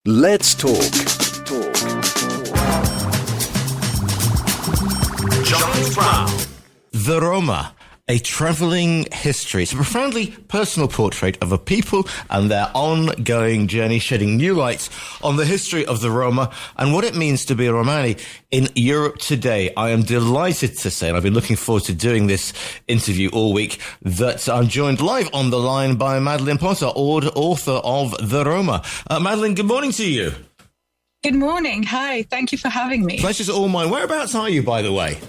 Let's talk. Giles Brown. The Roma, a travelling history. It's a profoundly personal portrait of a people and their ongoing journey, shedding new light on the history of the Roma and what it means to be a Romani in Europe today. I am delighted to say, and I've been looking forward to doing this interview all week, that I'm joined live on the line by Madeline Potter, author of The Roma. Madeline, good morning to you. Good morning. Hi. Thank you for having me. Pleasure's all mine. Whereabouts are you, by the way?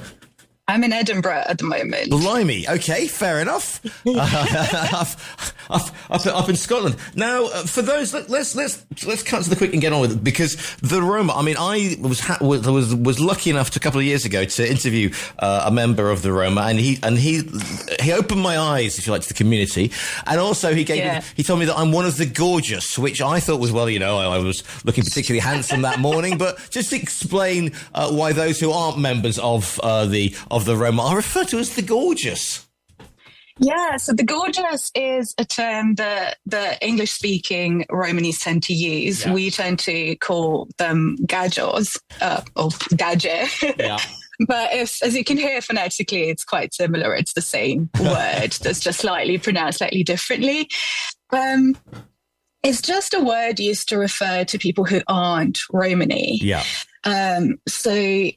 I'm in Edinburgh at the moment. Blimey. Okay, fair enough. Up in Scotland. Now, for those, let's cut to the quick and get on with it, because the Roma. I mean, I was lucky enough a couple of years ago to interview a member of the Roma, and he opened my eyes, if you like, to the community, and also he told me that I'm one of the gorgeous, which I thought was, well, you know, I was looking particularly handsome that morning. But just explain why those who aren't members of the Roma are referred to as the gorgeous. Yeah, so the gorgeous is a term that the English-speaking Romanis tend to use. Yeah. We tend to call them gajos, or gaje. Yeah. But as you can hear phonetically, it's quite similar. It's the same word that's just slightly pronounced slightly differently. It's just a word used to refer to people who aren't Romani. Yeah. So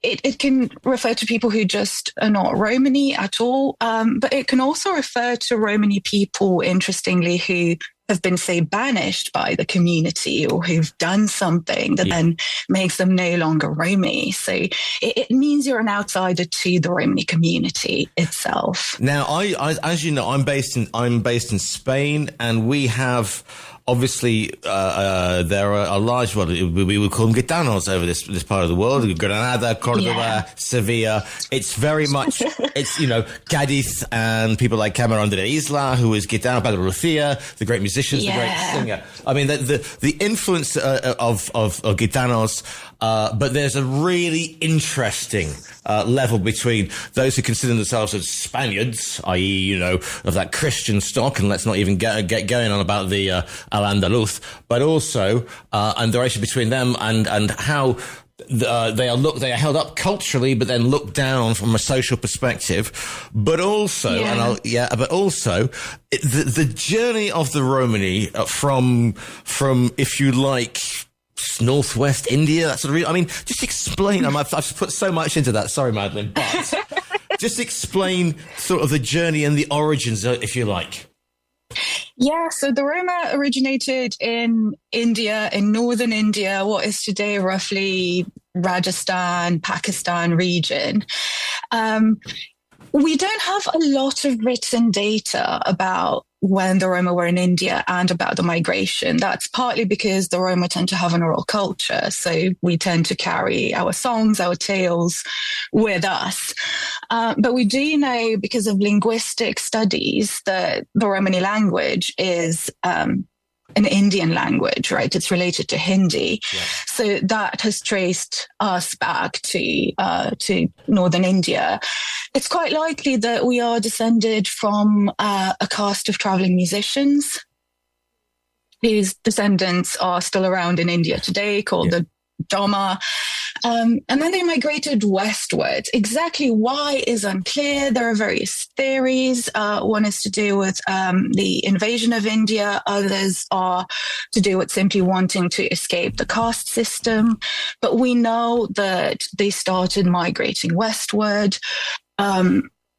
it can refer to people who just are not Romani at all, but it can also refer to Romani people, interestingly, who have been, say, banished by the community or who've done something that then makes them no longer Romani. So it means you're an outsider to the Romani community itself. Now, I as you know, I'm based in Spain, and we have. Obviously, there are a large, we would call them gitanos over this part of the world. Granada, Cordoba, Sevilla. It's very much, it's, you know, Cadiz and people like Camarón de la Isla, who is gitano, Padre Lucia, the great musicians, the great singer. I mean, the influence of gitanos, but there's a really interesting level between those who consider themselves as Spaniards, i.e., you know, of that Christian stock, and let's not even get going on about the Al-Andalus, but also and the relation between them and how they are held up culturally, but then looked down from a social perspective. But also, the journey of the Romani from if you like, northwest India, that sort of. I mean, just explain. I've put so much into that. Sorry, Madeline, but just explain sort of the journey and the origins, if you like. Yeah, so the Roma originated in India, in northern India, what is today roughly Rajasthan, Pakistan region. We don't have a lot of written data about when the Roma were in India and about the migration. That's partly because the Roma tend to have an oral culture. So we tend to carry our songs, our tales with us. But we do know, because of linguistic studies, that the Romani language is an Indian language, right? It's related to Hindi. Yeah. So that has traced us back to northern India. It's quite likely that we are descended from a caste of traveling musicians whose descendants are still around in India today, called the Roma. And then they migrated westward. Exactly why is unclear. There are various theories. One is to do with the invasion of India. Others are to do with simply wanting to escape the caste system. But we know that they started migrating westward,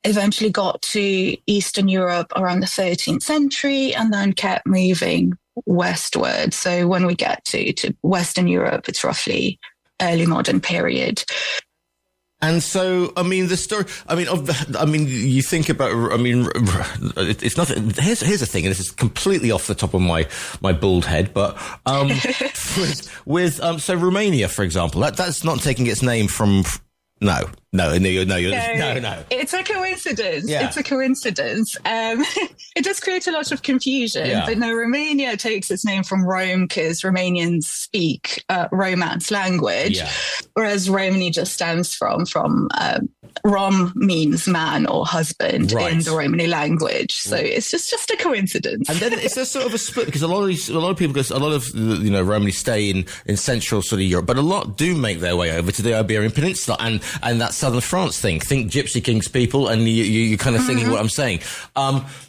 eventually got to Eastern Europe around the 13th century, and then kept moving westward. So when we get to Western Europe, it's roughly early modern period. And so, I mean, the story, you think about, it's nothing, here's the thing, and this is completely off the top of my bald head, but, so Romania, for example, that's not taking its name from, no. No. It's a coincidence. Yeah. It's a coincidence. It does create a lot of confusion. Yeah. But no, Romania takes its name from Rome because Romanians speak Romance language, whereas Romani just stems from Rom means man or husband in the Romani language. So it's just a coincidence. And then it's a sort of a split because a lot of people, because a lot of Romani stay in central sort of Europe, but a lot do make their way over to the Iberian Peninsula and that southern France thing. Think Gypsy Kings people, and you kind of thinking what I'm saying.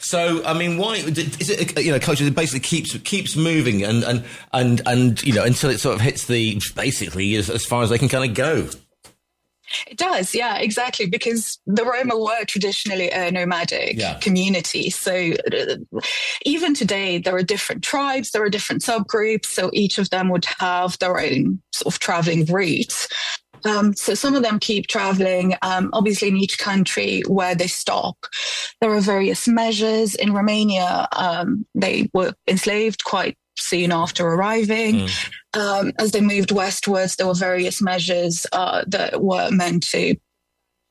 So I mean, why is it a culture that basically keeps moving and until it sort of hits the basically as far as they can kind of go. It does, yeah, exactly, because the Roma were traditionally a nomadic community. So even today, there are different tribes, there are different subgroups, so each of them would have their own sort of traveling route. So some of them keep traveling, obviously in each country where they stop. There are various measures. In Romania, they were enslaved quite soon after arriving. As they moved westwards, there were various measures that were meant to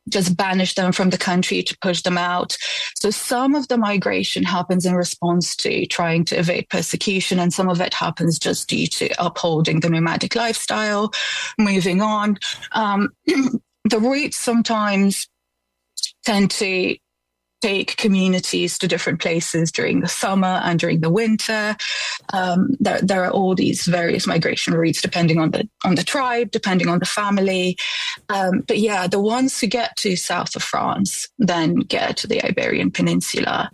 just banish them from the country, to push them out. So some of the migration happens in response to trying to evade persecution, and some of it happens just due to upholding the nomadic lifestyle, moving on. The routes sometimes tend to take communities to different places during the summer and during the winter. There are all these various migration routes depending on the tribe, depending on the family. But yeah, the ones who get to south of France then get to the Iberian Peninsula.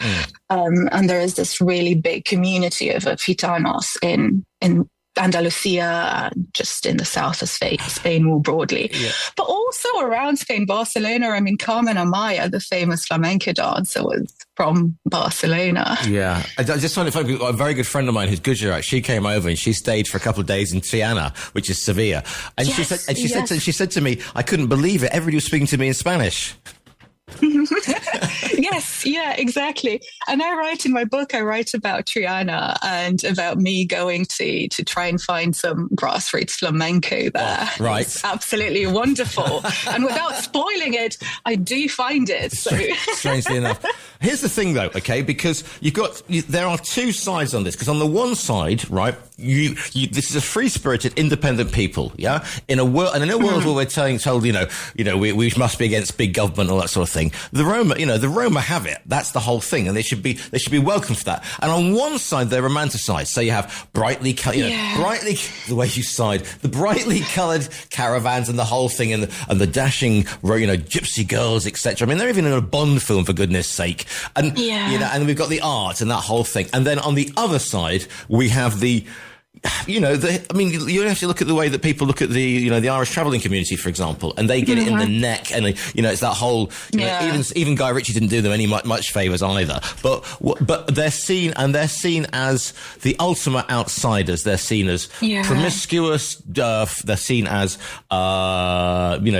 And there is this really big community of Gitanos in Andalusia, just in the south of Spain more broadly. But also around Spain, Barcelona, I mean, Carmen Amaya, the famous flamenco dancer, was from Barcelona. Yeah. I just find it funny. A very good friend of mine who's Gujarat, she came over and she stayed for a couple of days in Triana, which is Sevilla. And she said to me, I couldn't believe it. Everybody was speaking to me in Spanish. Yes, yeah, exactly. And I write about Triana and about me going to try and find some grassroots flamenco there. Oh, right. It's absolutely wonderful. And without spoiling it, I do find it. So. Strangely enough. Here's the thing, though, okay, because there are two sides on this. Because on the one side, right, this is a free-spirited, independent people, yeah? In a world where we're told, we must be against big government, all that sort of thing. The Roma have it. That's the whole thing, and they should be welcome for that. And on one side, they're romanticized. So you have brightly the way you side, the brightly coloured caravans and the whole thing, and the dashing, gypsy girls, etc. I mean, they're even in a Bond film, for goodness sake. And and we've got the art and that whole thing. And then on the other side, we have you have to look at the way that people look at the Irish travelling community, for example, and they get it in the neck, and it's that whole, even Guy Ritchie didn't do them any much favours either. But they're seen as the ultimate outsiders. They're seen as promiscuous. They're seen as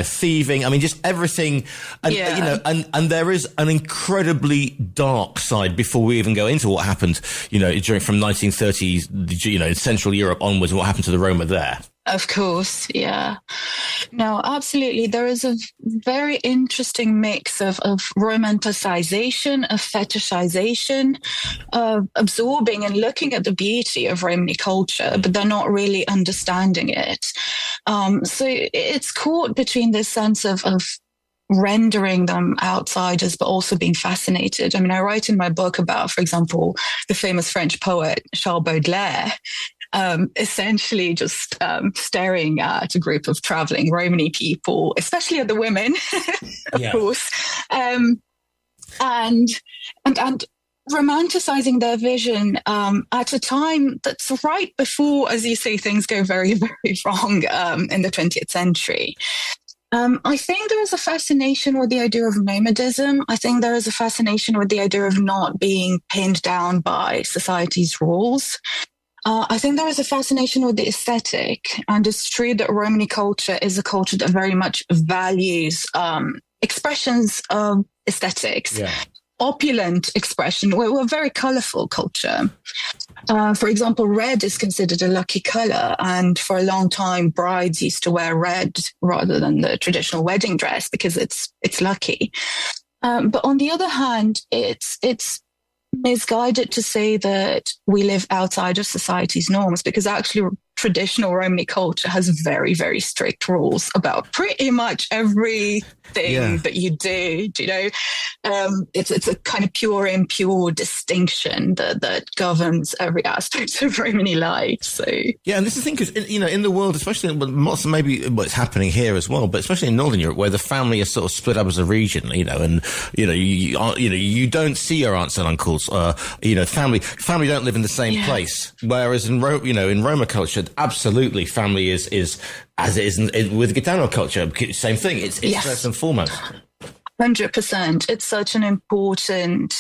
thieving. I mean, just everything. And there is an incredibly dark side before we even go into what happened. From 1930s, Central Europe onwards, and what happened to the Roma there. Of course, yeah. No, absolutely. There is a very interesting mix of romanticization, of fetishization, of absorbing and looking at the beauty of Romani culture, but they're not really understanding it. So it's caught between this sense of rendering them outsiders, but also being fascinated. I mean, I write in my book about, for example, the famous French poet Charles Baudelaire, essentially just staring at a group of traveling Romani people, especially at the women, of course, and romanticizing their vision at a time that's right before, as you say, things go very, very wrong in the 20th century. I think there is a fascination with the idea of nomadism. I think there is a fascination with the idea of not being pinned down by society's rules. I think there is a fascination with the aesthetic, and it's true that Romani culture is a culture that very much values expressions of aesthetics, opulent expression. We're a very colorful culture. For example, red is considered a lucky color, and for a long time, brides used to wear red rather than the traditional wedding dress because it's lucky. But on the other hand, it's misguided to say that we live outside of society's norms, because actually traditional Romani culture has very, very strict rules about pretty much everything that you do. You know, it's a kind of pure and impure distinction that governs every aspect of Romani life. So yeah, and this is the thing, because in the world, especially maybe what's happening here as well, but especially in Northern Europe, where the family is sort of split up as a region, and you don't see your aunts and uncles. Family don't live in the same place. Whereas in Roma culture, absolutely, family is as it is with Gitano culture. Same thing. It's first and foremost. 100%. It's such an important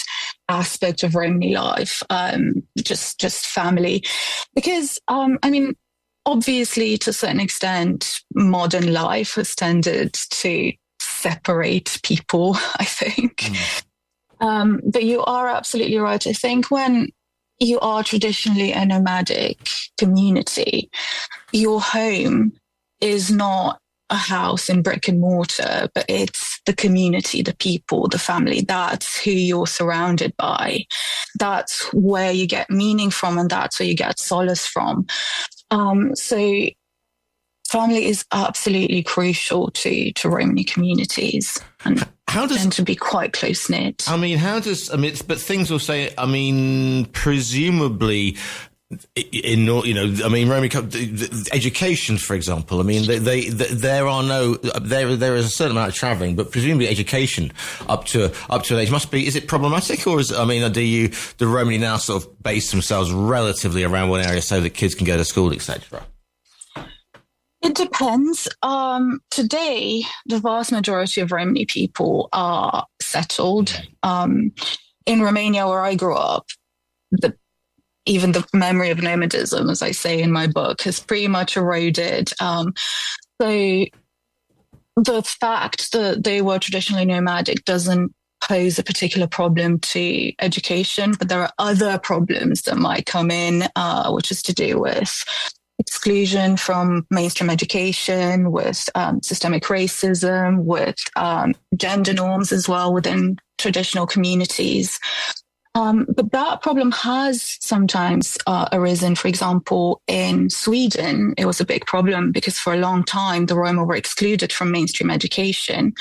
aspect of Romani life. Just family, because obviously, to a certain extent, modern life has tended to separate people, I think. But you are absolutely right. I think when you are traditionally a nomadic community, your home is not a house in brick and mortar, but it's the community, the people, the family. That's who you're surrounded by. That's where you get meaning from, and that's where you get solace from. So family is absolutely crucial to Romani communities. And how does tend to be quite close knit? But things will say, presumably Romani education, for example. There is a certain amount of travelling, but presumably education up to an age must be. Is it problematic, or do Romani now sort of base themselves relatively around one area so that kids can go to school, etc.? It depends. Today, the vast majority of Romani people are settled. In Romania, where I grew up, even the memory of nomadism, as I say in my book, has pretty much eroded. So the fact that they were traditionally nomadic doesn't pose a particular problem to education, but there are other problems that might come in, which is to do with exclusion from mainstream education, with systemic racism, with gender norms as well within traditional communities. But that problem has sometimes arisen. For example, in Sweden, it was a big problem because for a long time, the Roma were excluded from mainstream education.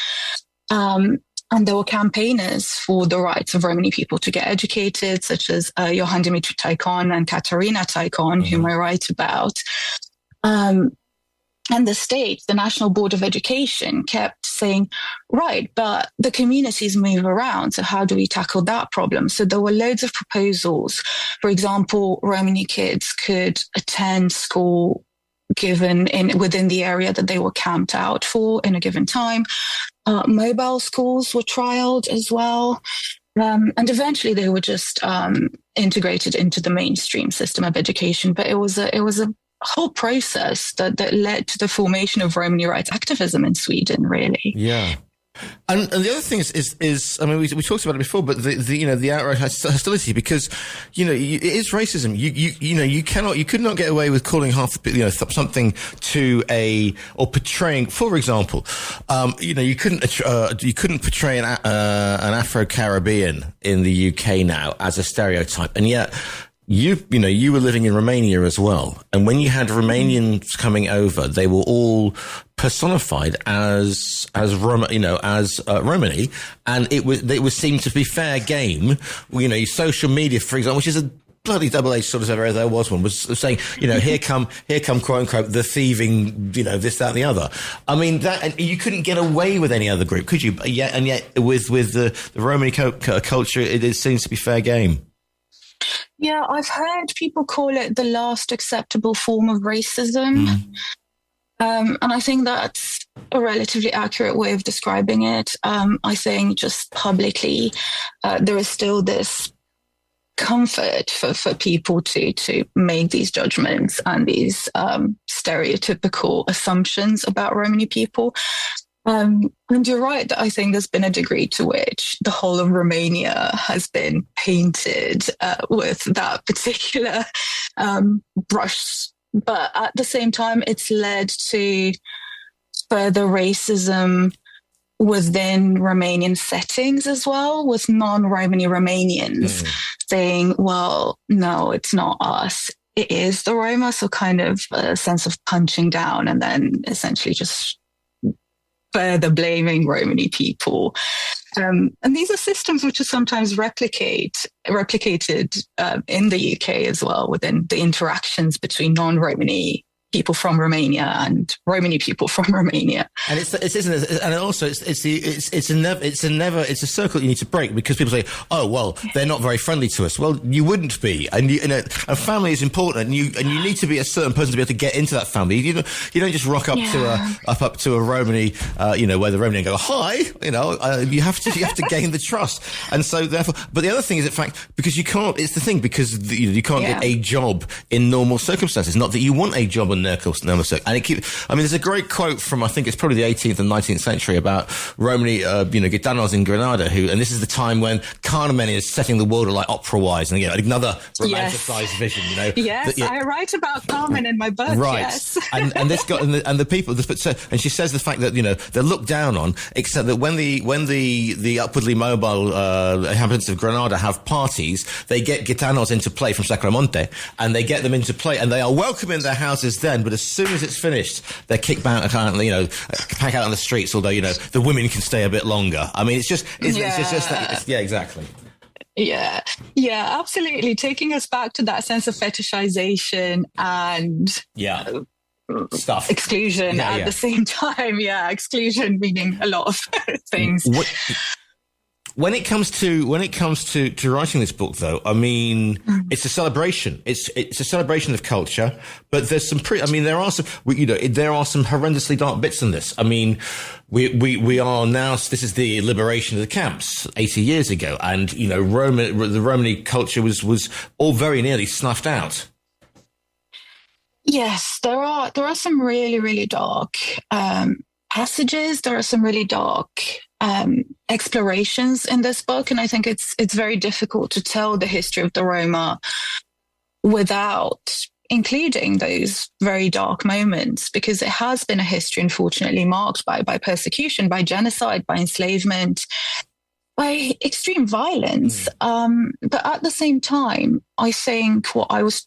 And there were campaigners for the rights of Romani people to get educated, such as Johan Dimitri Taikon and Katarina Taikon, whom I write about. And the state, the National Board of Education, kept saying, right, but the communities move around, so how do we tackle that problem? So there were loads of proposals. For example, Romani kids could attend school within the area that they were camped out for in a given time. Mobile schools were trialed as well. And eventually they were just integrated into the mainstream system of education. But it was a whole process that led to the formation of Romani rights activism in Sweden, really. Yeah. And the other thing is we talked about it before, but the outright hostility, because it is racism. You could not get away with calling something or portraying. For example, you couldn't portray an Afro-Caribbean in the UK now as a stereotype, and yet. You were living in Romania as well. And when you had Romanians coming over, they were all personified as Romani. And it seemed to be fair game. Social media, for example, which is a bloody double-edged sort of area. There was one was saying, here come quote unquote the thieving, this, that, and the other. And you couldn't get away with any other group, could you? Yet with the Romani culture, it seems to be fair game. Yeah, I've heard people call it the last acceptable form of racism. And I think that's a relatively accurate way of describing it. I think just publicly, there is still this comfort for people to make these judgments and these stereotypical assumptions about Romani people. And you're right that I think there's been a degree to which the whole of Romania has been painted with that particular brush. But at the same time, it's led to further racism within Romanian settings as well, with non-Romani Romanians saying, well, no, it's not us. It is the Roma. So kind of a sense of punching down and then essentially just further blaming Romani people. And these are systems which are sometimes replicated in the UK as well, within the interactions between non-Romani people from Romania and Romani people from Romania. And it's a circle you need to break, because people say, oh, well, they're not very friendly to us. Well, you wouldn't be. And a family is important, and you need to be a certain person to be able to get into that family. You don't just rock up to a Romani, where the Romani go, hi, you have to gain the trust. And so therefore, but the other thing is, in fact, because you can't you can't get a job in normal circumstances. Not that you want a job in normal circumstances. And there's a great quote from, I think it's probably the 18th and 19th century, about Romani, gitanos in Granada, and this is the time when Carmen is setting the world alight opera-wise, and another romanticized vision, Yes, I write about Carmen in my book, right. Yes. and this got, and the people, and she says the fact that, they're looked down on, except that when the upwardly mobile inhabitants of Granada have parties, they get gitanos into play from Sacramonte, and they get them into play, and they are welcome in their houses then, but as soon as it's finished, they're kicked back, back out on the streets, although, the women can stay a bit longer. It's just that, exactly. Yeah, absolutely. Taking us back to that sense of fetishization and stuff, exclusion at the same time. Yeah, exclusion meaning a lot of things. When it comes to writing this book, though, it's a celebration. It's a celebration of culture, but there's some there are some horrendously dark bits in this. We are now, this is the liberation of the camps 80 years ago, and the Romani culture was all very nearly snuffed out. Yes, there are some really, really dark passages. There are some really dark explorations in this book, and I think it's very difficult to tell the history of the Roma without including those very dark moments, because it has been a history, unfortunately, marked by persecution, by genocide, by enslavement, by extreme violence. But at the same time, I think what I was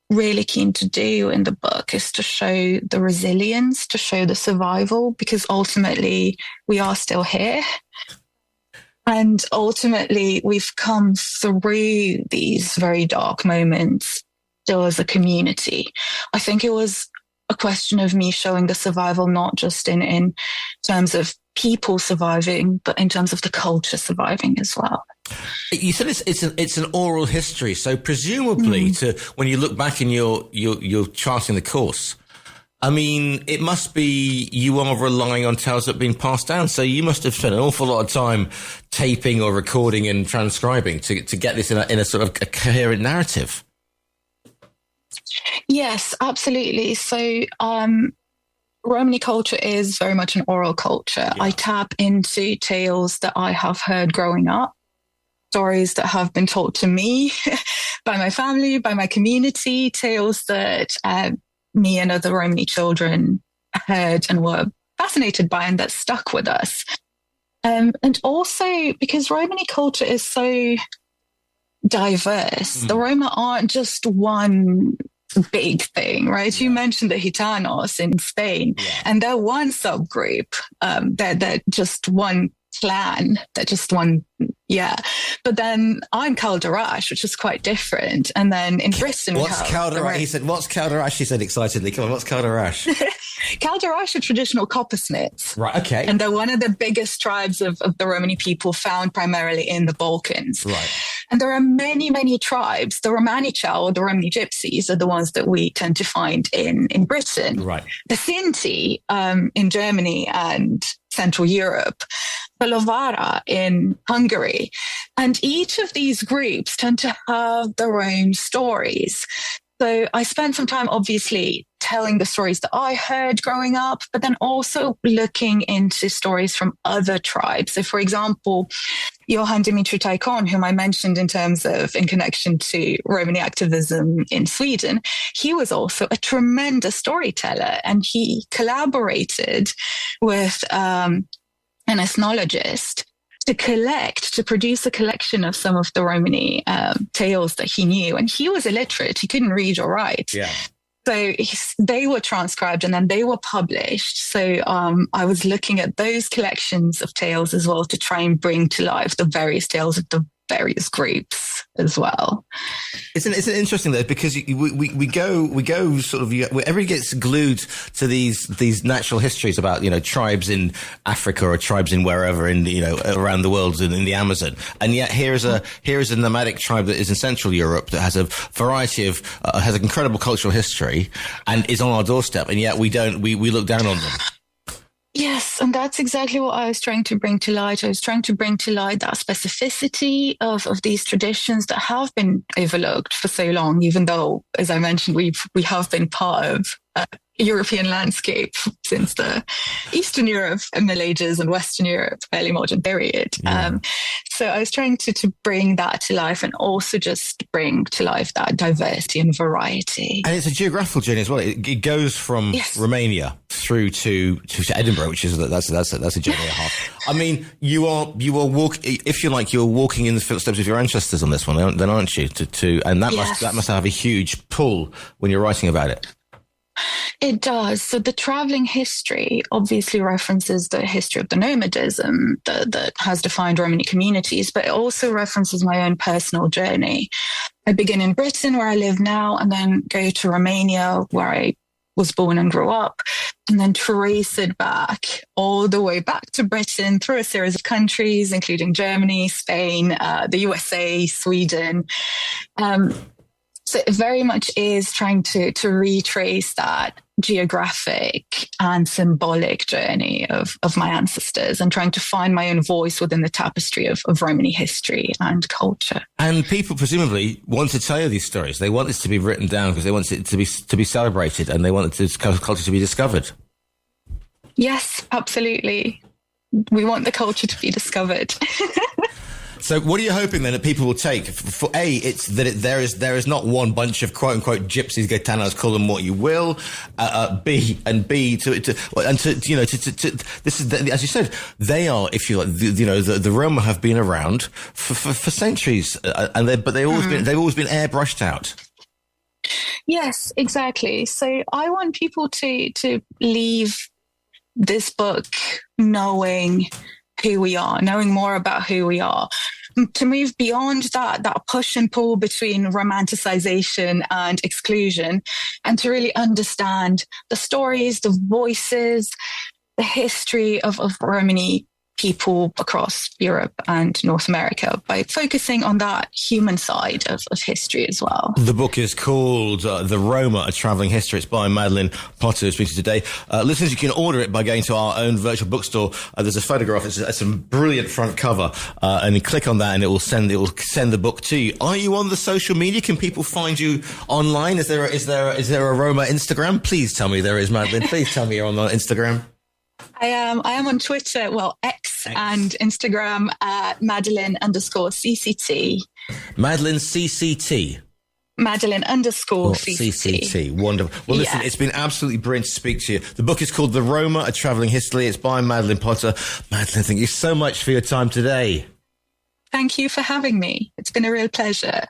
really keen to do in the book is to show the resilience, to show the survival, because ultimately we are still here. And ultimately we've come through these very dark moments still as a community. I think it was a question of me showing the survival, not just in terms of people surviving, but in terms of the culture surviving as well. You said it's an oral history, so presumably, when you look back in your charting the course, it must be you are relying on tales that have been passed down. So you must have spent an awful lot of time taping or recording and transcribing to get this in a sort of a coherent narrative. Yes, absolutely. So, Romani culture is very much an oral culture. Yeah. I tap into tales that I have heard growing up, stories that have been told to me by my family, by my community, tales that me and other Romani children heard and were fascinated by and that stuck with us. And also because Romani culture is so diverse, the Roma aren't just one big thing, right? You mentioned the Gitanos in Spain, and they're one subgroup. They're just one clan. They're just one, But then I'm Calderash, which is quite different. And then in Britain, what's Calderash? He said, "What's Calderash?" He said excitedly. Come on, what's Calderash? Calderash are traditional coppersmiths. Right, okay. And they're one of the biggest tribes of the Romani people, found primarily in the Balkans. Right. And there are many, many tribes. The Romani Chow, or the Romani Gypsies, are the ones that we tend to find in Britain. Right. The Sinti in Germany and Central Europe, the Lovara in Hungary. And each of these groups tend to have their own stories. So I spent some time, obviously, telling the stories that I heard growing up, but then also looking into stories from other tribes. So, for example, Johan Dimitri Taikon, whom I mentioned in connection to Romani activism in Sweden, he was also a tremendous storyteller, and he collaborated with an ethnologist to produce a collection of some of the Romani tales that he knew. And he was illiterate. He couldn't read or write. Yeah. So they were transcribed and then they were published. So I was looking at those collections of tales as well to try and bring to life the various tales of the various groups as well. Isn't it interesting though, because we go sort of, everybody gets glued to these natural histories about, tribes in Africa or tribes in wherever around the world in the Amazon. And yet here is a nomadic tribe that is in Central Europe that has a variety of, has an incredible cultural history and is on our doorstep. And yet we look down on them. Yes, and that's exactly what I was trying to bring to light. I was trying to bring to light that specificity of these traditions that have been overlooked for so long, even though, as I mentioned, we have been part of European landscape since the Eastern Europe Middle Ages and Western Europe early modern period. Yeah. So I was trying to bring that to life and also just bring to life that diversity and variety. And it's a geographical journey as well. It goes from Romania through to Edinburgh, which is that's a journey and a half. I mean, you are if you like, you're walking in the footsteps of your ancestors on this one, then aren't you? And that must have a huge pull when you're writing about it. It does. So the traveling history obviously references the history of the nomadism that has defined Romani communities, but it also references my own personal journey. I begin in Britain, where I live now, and then go to Romania, where I was born and grew up, and then trace it back all the way back to Britain through a series of countries, including Germany, Spain, the USA, Sweden. So it very much is trying to retrace that geographic and symbolic journey of my ancestors and trying to find my own voice within the tapestry of Romani history and culture. And people presumably want to tell you these stories. They want this to be written down because they want it to be celebrated and they want this culture to be discovered. Yes, absolutely. We want the culture to be discovered. So what are you hoping then that people will take? For A, it's that there is not one bunch of quote unquote gypsies, gitanos, call them what you will. B, this is as you said, they are, if you like, the Roma have been around for centuries, but they've always been airbrushed out. Yes, exactly. So I want people to leave this book knowing who we are, knowing more about who we are, to move beyond that push and pull between romanticization and exclusion, and to really understand the stories, the voices, the history of Romani people across Europe and North America by focusing on that human side of history as well. The book is called The Roma, A Travelling History. It's by Madeline Potter, who's speaking today. Listeners, you can order it by going to our own virtual bookstore. There's a photograph. It's a brilliant front cover. And you click on that and it will send the book to you. Are you on the social media? Can people find you online? Is there a Roma Instagram? Please tell me there is, Madeline. Please tell me you're on Instagram. I am on Twitter, X and Instagram at Madeline_CCT. Madeline CCT. Madeline_CCT. Wonderful. Well, listen, It's been absolutely brilliant to speak to you. The book is called The Roma, A Travelling History. It's by Madeline Potter. Madeline, thank you so much for your time today. Thank you for having me. It's been a real pleasure.